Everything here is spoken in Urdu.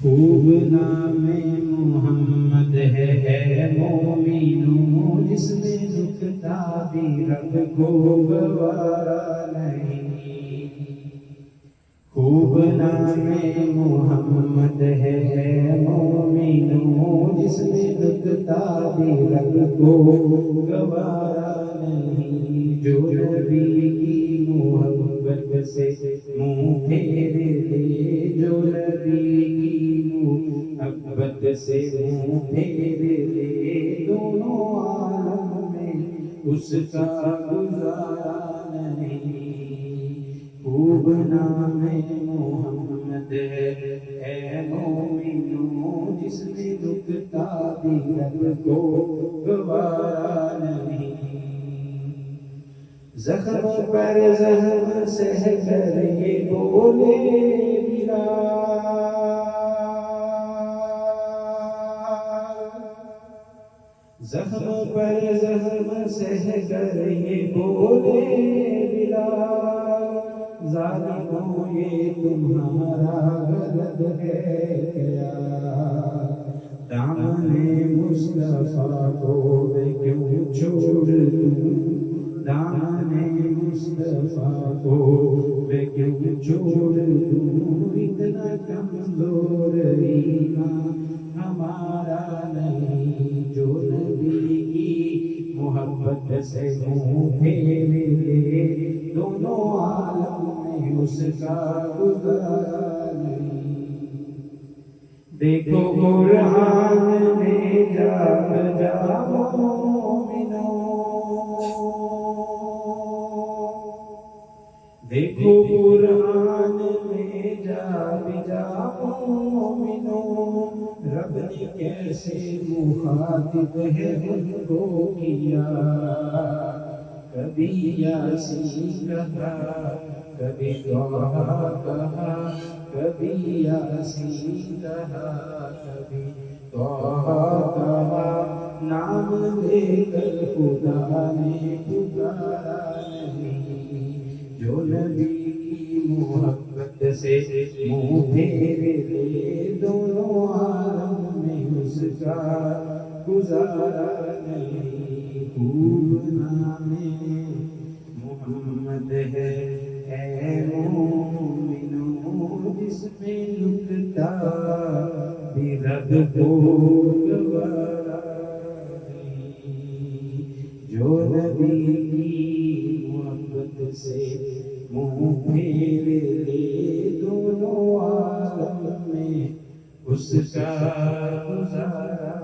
خوب نام محمد ہے مومنوں، جس میں نکتا بھی رب کو گوارا نہیں۔ خوب نام محمد ہے مومنوں، جس میں نکتا بھی رب کو گوارا نہیں۔ جو نبی کی محبت سے منہ پھیر دے، جو نبی کی محبت سے منہ پھیر دے، دونوں عالم میں اس کا گزارا نہیں۔ خوب نام محمد ہے مومنوں، جس میں نکتا بھی رب کو گوارا نہیں۔ زخم پر زخم سہ کر یہ بولے بلال، زخم پر زخم سہ کر یہ بولے بلال، ظالموں یہ تمہارا غرض ہے کیا؟ دامن مصطفیٰ کو میں کیوں چھوڑ دوں، دامن مصطفیٰ کو میں کیوں چھوڑ دوں؟ اتنا کمزور ایمان ہمارا نہیں، جو نبی کی محبت سے منہ پھیر دے، دونوں عالم میں اس کا گزارا نہیں۔ دیکھو قرآن میں جا بجا مومنوں، دیکھو قرآن میں جا بجا مومنوں، رب نے کیسے مخاطب ہے ان کو کیا؟ کبھی یاسین کہا، کبھی طٰہٰ کہا، کبھی یاسین کہا، کبھی طٰہٰ کہا، نام لے کر خدا نے پکارا نہیں۔ جو نبی کی محبت سے منہ پھیر دے، دونوں عالم میں اس کا گزارا نہیں۔ خوب نام محمد ہے مومنوں، جس میں نکتا بھی رب کو گوارا نہیں۔ جو نبی کی محبت سے منہ پھیر دے، دونوں عالم میں اس کا گزارا